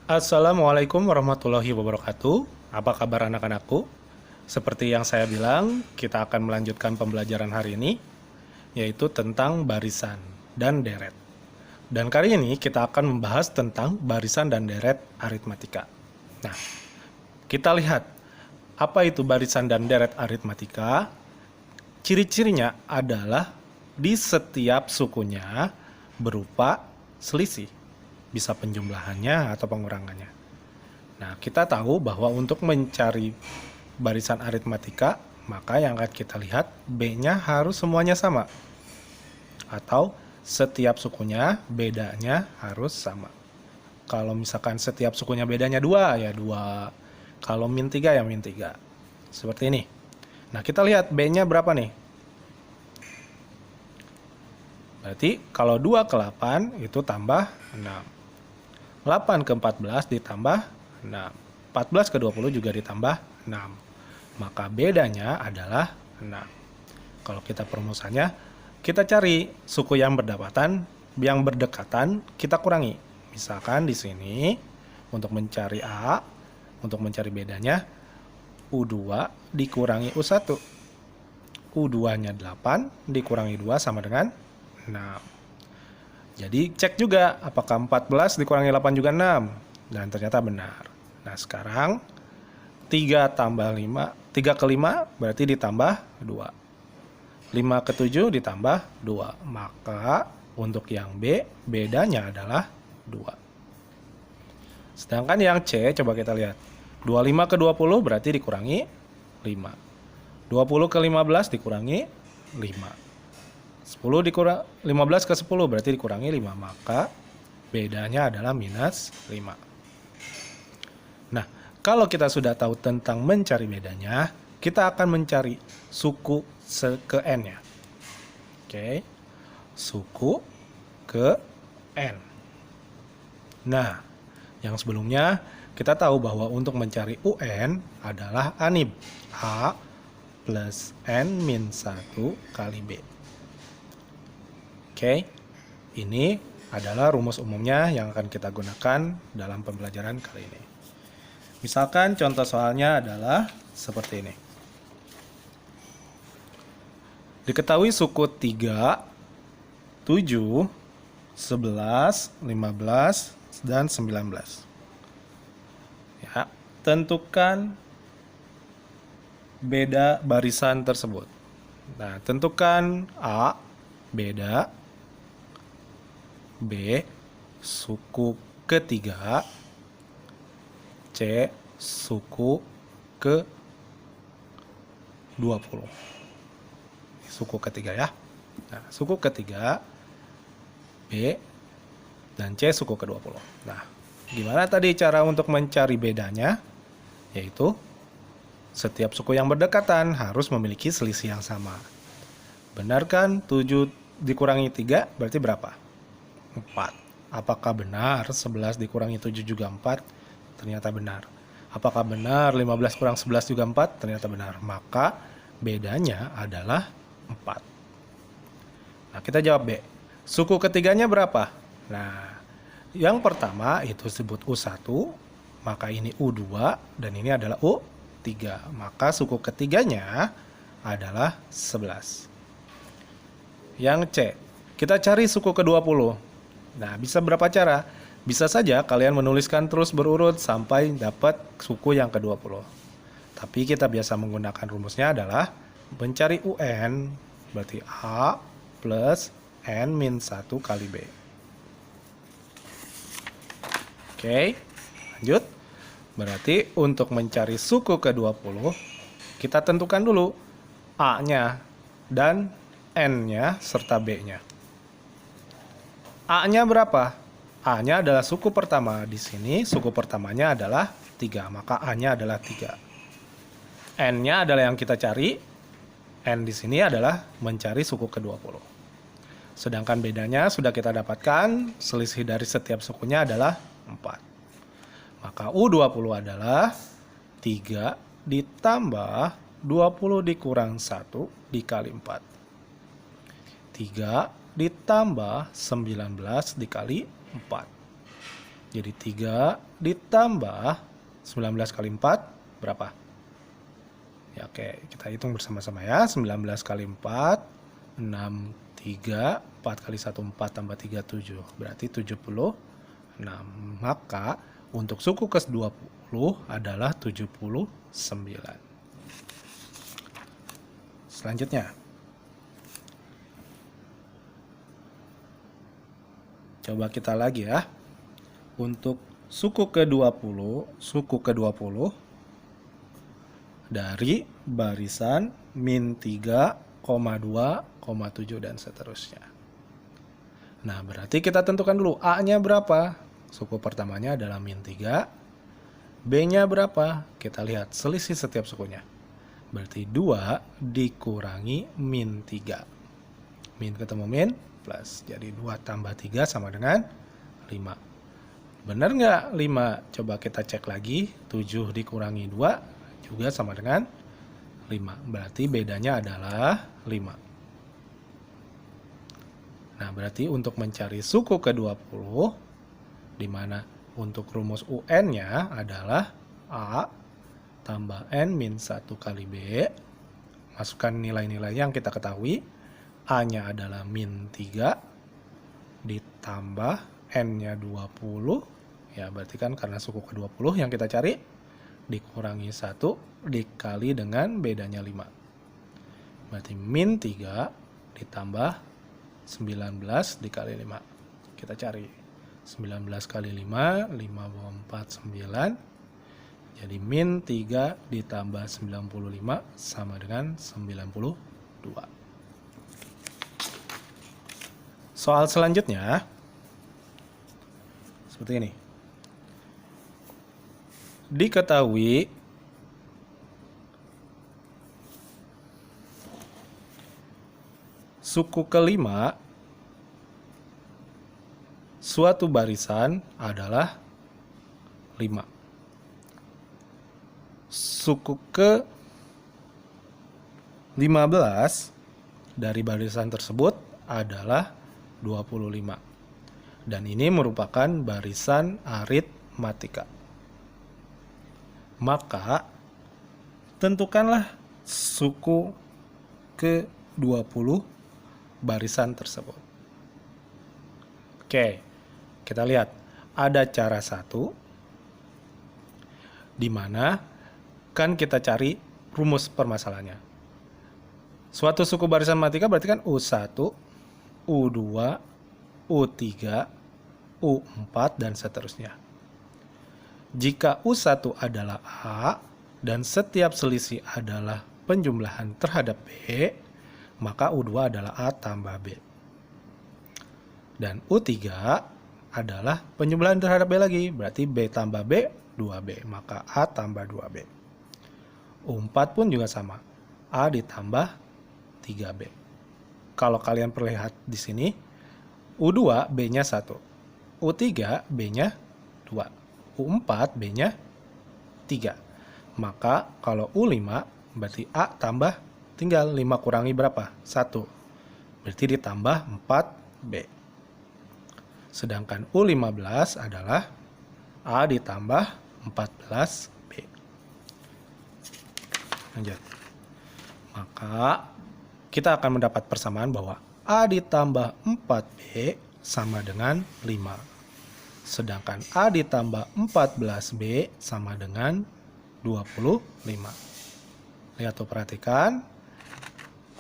Assalamualaikum warahmatullahi wabarakatuh. Apa kabar anak-anakku? Seperti yang saya bilang, kita akan melanjutkan pembelajaran hari ini, yaitu tentang barisan dan deret. Dan kali ini kita akan membahas tentang barisan dan deret aritmatika. Nah, kita lihat apa itu barisan dan deret aritmatika. Ciri-cirinya adalah di setiap sukunya berupa selisih, bisa penjumlahannya atau pengurangannya. Nah, kita tahu bahwa untuk mencari barisan aritmatika, maka yang akan kita lihat B-nya harus semuanya sama. Atau setiap sukunya bedanya harus sama. Kalau misalkan setiap sukunya bedanya 2, ya 2. Kalau min 3, ya min 3. Seperti ini. Nah, kita lihat B-nya berapa nih? Berarti kalau 2 ke 8 itu tambah 6. 8 ke 14 ditambah 6. 14 ke 20 juga ditambah 6. Maka bedanya adalah 6. Kalau kita perumusannya, kita cari suku yang berdekatan, kita kurangi. Misalkan di sini, untuk mencari A, untuk mencari bedanya, U2 dikurangi U1. U2-nya 8 dikurangi 2 sama dengan 6. Jadi cek juga apakah 14 dikurangi 8 juga 6. Dan ternyata benar. Nah sekarang 3 tambah 5, 3 ke 5 berarti ditambah 2. 5 ke 7 ditambah 2. Maka untuk yang B bedanya adalah 2. Sedangkan yang C coba kita lihat. 25 ke 20 berarti dikurangi 5. 20 ke 15 dikurangi 5. 15 ke 10 berarti dikurangi 5, maka bedanya adalah minus 5. Nah, kalau kita sudah tahu tentang mencari bedanya, kita akan mencari suku ke n-nya. Oke, suku ke n. Nah, yang sebelumnya kita tahu bahwa untuk mencari UN adalah ANIB, A plus N min 1 kali B. Oke, ini adalah rumus umumnya yang akan kita gunakan dalam pembelajaran kali ini. Misalkan contoh soalnya adalah seperti ini. Diketahui suku 3, 7, 11, 15, dan 19. Ya, tentukan beda barisan tersebut. Nah, tentukan A, beda, B, suku ketiga, C, suku ke 20. Suku ketiga ya. Nah, suku ketiga, B, dan C suku ke 20. Nah, gimana tadi cara untuk mencari bedanya? Yaitu, setiap suku yang berdekatan harus memiliki selisih yang sama. Benar kan? 7 dikurangi 3 berarti berapa? 4. Apakah benar 11 dikurangi 7 juga 4? Ternyata benar. Apakah benar 15 kurang 11 juga 4? Ternyata benar. Maka bedanya adalah 4. Nah, kita jawab B. Suku ketiganya berapa? Nah, yang pertama itu disebut U1, maka ini U2, dan ini adalah U3. Maka suku ketiganya adalah 11. Yang C, kita cari suku ke-20. Nah, bisa berapa cara? Bisa saja kalian menuliskan terus berurut sampai dapat suku yang ke-20. Tapi kita biasa menggunakan rumusnya adalah mencari UN, berarti A plus N min 1 kali B. Oke, lanjut. Berarti untuk mencari suku ke-20, kita tentukan dulu A-nya dan N-nya serta B-nya. A-nya berapa? A-nya adalah suku pertama. Di sini suku pertamanya adalah 3, maka A-nya adalah 3. N-nya adalah yang kita cari. N di sini adalah mencari suku ke-20. Sedangkan bedanya sudah kita dapatkan, selisih dari setiap sukunya adalah 4. Maka U20 adalah 3 ditambah 20 dikurang 1 dikali 4. 3 ditambah 19 dikali 4. Jadi 3 ditambah 19 kali 4 berapa? Ya oke, kita hitung bersama-sama ya. 19 kali 4, 63, 4 kali 1, 4 tambah 3, 7. Berarti 76. Maka untuk suku ke-20 adalah 79. Selanjutnya, coba kita lagi ya. Untuk suku ke-20 dari barisan min 3, 2, 7 dan seterusnya. Nah, berarti kita tentukan dulu A-nya berapa. Suku pertamanya adalah min 3. B-nya berapa? Kita lihat selisih setiap sukunya. Berarti 2 dikurangi min 3. Min ketemu min, plus. Jadi 2 tambah 3 sama dengan 5. Benar nggak 5? Coba kita cek lagi. 7 dikurangi 2 juga sama dengan 5. Berarti bedanya adalah 5. Nah, berarti untuk mencari suku ke-20, di mana untuk rumus UN-nya adalah A tambah N min 1 kali B. Masukkan nilai-nilai yang kita ketahui. A-nya adalah min 3 ditambah N-nya 20. Ya, berarti kan karena suku ke-20 yang kita cari, dikurangi 1 dikali dengan bedanya 5. Berarti min 3 ditambah 19 dikali 5. Kita cari 19 kali 5, 5 bawah 4, 9. Jadi min 3 ditambah 95 sama dengan 92. Soal selanjutnya seperti ini. Diketahui suku kelima suatu barisan adalah 5. Suku ke-15 dari barisan tersebut adalah 25. Dan ini merupakan barisan aritmatika. Maka tentukanlah suku ke-20 barisan tersebut. Oke, kita lihat. Ada cara satu, di mana kan kita cari rumus permasalahannya. Suatu suku barisan matematika berarti kan U1, U2, U3, U4, dan seterusnya. Jika U1 adalah A dan setiap selisih adalah penjumlahan terhadap B, maka U2 adalah A tambah B. Dan U3 adalah penjumlahan terhadap B lagi, berarti B tambah B, 2B, maka A tambah 2B. U4 pun juga sama, A ditambah 3B. Kalau kalian perlihat di sini, U2 B-nya 1, U3 B-nya 2. U4 B-nya 3. Maka kalau U5 berarti A tambah tinggal 5 kurangi berapa? 1. Berarti ditambah 4B. Sedangkan U15 adalah A ditambah 14B. Lanjut. Maka kita akan mendapat persamaan bahwa A ditambah 4B sama dengan 5. Sedangkan A ditambah 14B sama dengan 25. Lihat tuh, perhatikan.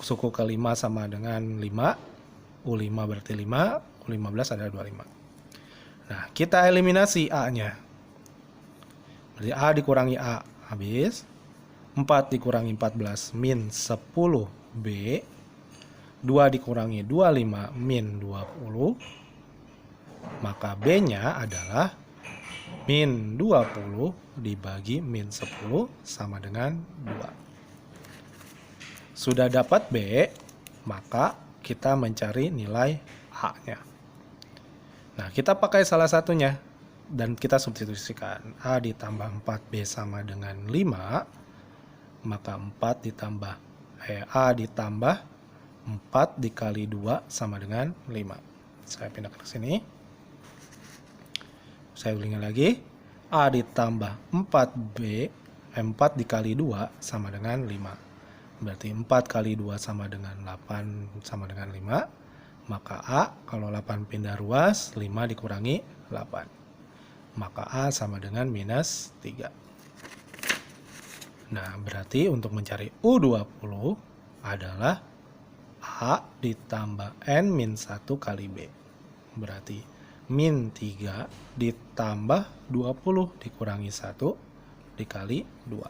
Suku ke-5 sama dengan 5. U5 berarti 5. U15 adalah 25. Nah, kita eliminasi A-nya. Berarti A dikurangi A. Habis. 4 dikurangi 14 min 10B. 2 dikurangi 25 min 20. Maka B-nya adalah min 20 dibagi min 10 sama dengan 2. Sudah dapat B, maka kita mencari nilai A-nya. Nah, kita pakai salah satunya dan kita substitusikan. A ditambah 4B sama dengan 5, maka 4 ditambah A ditambah 4 dikali 2 sama dengan 5. Saya pindahkan ke sini. Saya ulangi lagi. A ditambah 4B, 4 dikali 2 sama dengan 5. Berarti 4 kali 2 sama dengan 8 sama dengan 5. Maka A, kalau 8 pindah ruas, 5 dikurangi 8. Maka A sama dengan minus 3. Nah, berarti untuk mencari U20 adalah A ditambah N-1 kali B. Berarti min 3 ditambah 20 dikurangi 1 dikali 2.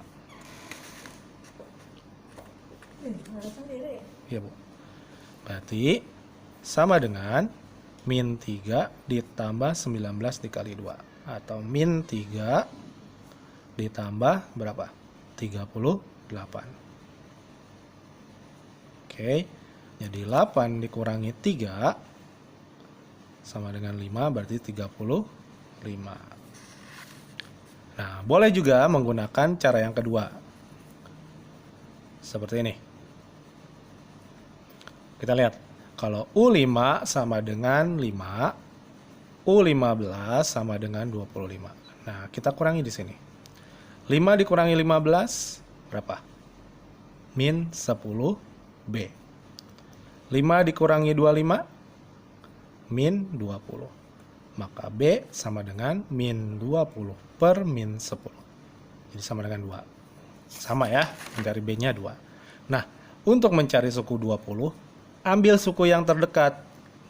Ya, Bu. Berarti sama dengan min 3 ditambah 19 dikali 2. Atau min 3 ditambah berapa? 38. Oke. Jadi 8 dikurangi 3 sama dengan 5, berarti 35. Nah, boleh juga menggunakan cara yang kedua. Seperti ini. Kita lihat. Kalau U5 sama dengan 5, U15 sama dengan 25. Nah, kita kurangi di sini. 5 dikurangi 15, berapa? Min 10B. 5 dikurangi 25, min 20. Maka B sama dengan min 20 per min 10. Jadi sama dengan 2. Sama ya, mencari B-nya 2. Nah, untuk mencari suku 20, ambil suku yang terdekat.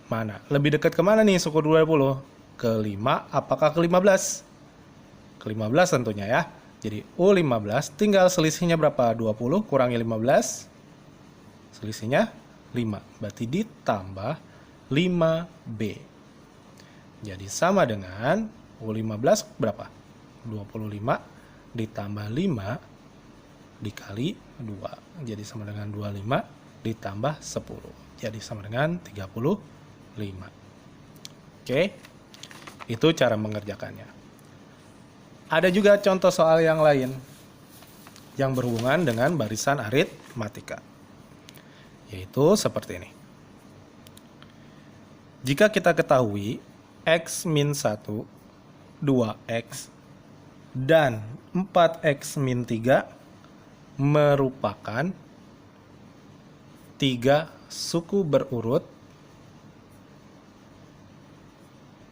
Mana? Lebih dekat kemana nih suku 20? Ke 5, apakah ke 15? Ke 15 tentunya ya. Jadi U15 tinggal selisihnya berapa? 20 kurangi 15. Selisihnya 5. Berarti ditambah 5B. Jadi sama dengan U15 berapa? 25 ditambah 5 dikali 2. Jadi sama dengan 25 ditambah 10. Jadi sama dengan 35. Oke. Itu cara mengerjakannya. Ada juga contoh soal yang lain yang berhubungan dengan barisan aritmatika. Yaitu seperti ini. Jika kita ketahui X min 1, 2X, dan 4X min 3 merupakan 3 suku berurut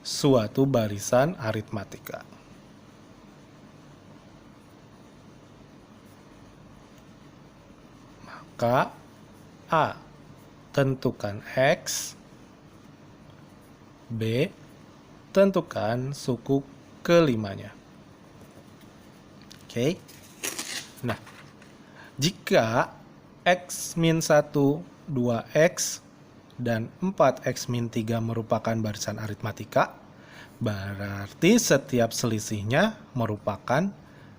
suatu barisan aritmatika. Maka A. Tentukan X. B. Tentukan suku kelimanya. Oke. Nah, jika X min 1, 2X, dan 4X min 3 merupakan barisan aritmatika, berarti setiap selisihnya merupakan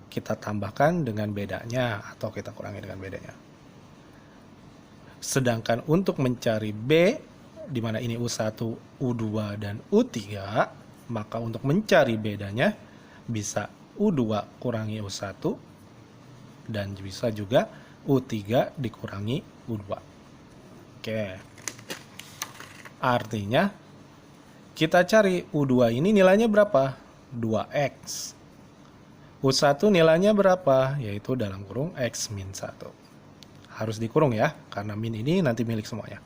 kita tambahkan dengan bedanya atau kita kurangi dengan bedanya. Sedangkan untuk mencari B, di mana ini U1, U2, dan U3, maka untuk mencari bedanya bisa U2 kurangi U1 dan bisa juga U3 dikurangi U2. Oke. Artinya kita cari U2 ini nilainya berapa? 2X. U1 nilainya berapa? Yaitu dalam kurung X min 1. Harus dikurung ya, karena min ini nanti milik semuanya.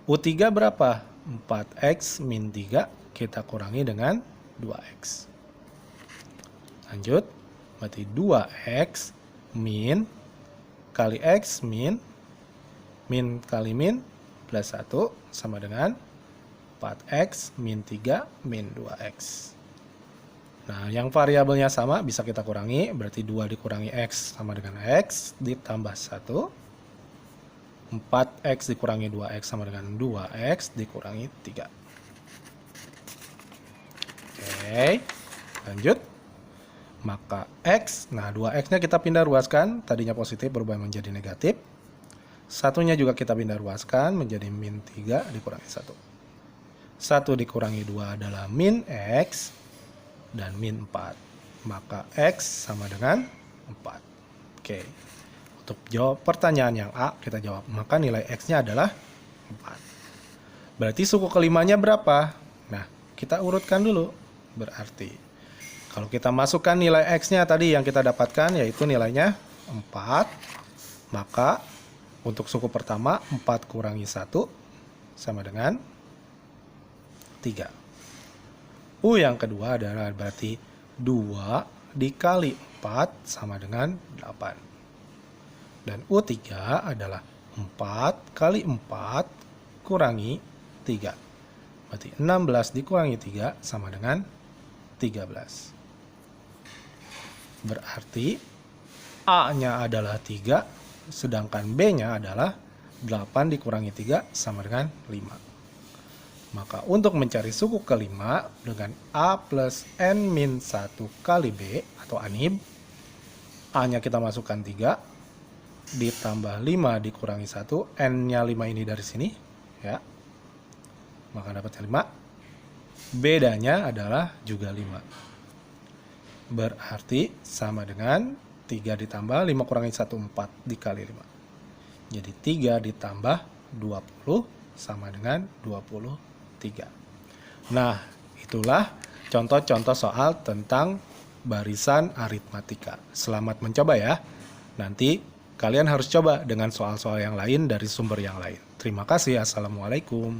U3 berapa? 4X min 3 kita kurangi dengan 2X. Lanjut, berarti 2X min kali X min kali min plus 1 sama dengan 4X min 3 min 2X. Nah, yang variabelnya sama bisa kita kurangi, berarti 2 dikurangi X sama dengan X ditambah 1. 4X dikurangi 2X sama dengan 2X dikurangi 3. Oke, lanjut. Maka X, nah 2X-nya kita pindah ruaskan, tadinya positif berubah menjadi negatif. Satunya juga kita pindah ruaskan menjadi min 3 dikurangi 1. 1 dikurangi 2 adalah min X dan min 4. Maka X sama dengan 4. Oke. Untuk jawab pertanyaan yang A, kita jawab. Maka nilai X-nya adalah 4. Berarti suku kelimanya berapa? Nah, kita urutkan dulu. Berarti Kalau kita masukkan nilai X-nya tadi yang kita dapatkan, yaitu nilainya 4, maka untuk suku pertama 4 kurangi 1 sama dengan 3. U yang kedua adalah berarti 2 dikali 4 sama dengan 8. Dan U3 adalah 4 kali 4 kurangi 3. Berarti 16 dikurangi 3 sama dengan 13. Berarti A-nya adalah 3, sedangkan B-nya adalah 8 dikurangi 3 sama dengan 5. Maka untuk mencari suku kelima dengan A plus N min 1 kali B atau ANIB, A-nya kita masukkan 3, ditambah 5 dikurangi 1, N-nya 5 ini dari sini, ya. Maka dapatnya 5. Bedanya adalah juga 5. Berarti sama dengan 3 ditambah 5 kurangi 1, 4 dikali 5. Jadi 3 ditambah 20 sama dengan 23. Nah, itulah contoh-contoh soal tentang barisan aritmatika. Selamat mencoba ya. Nanti kalian harus coba dengan soal-soal yang lain dari sumber yang lain. Terima kasih. Assalamualaikum.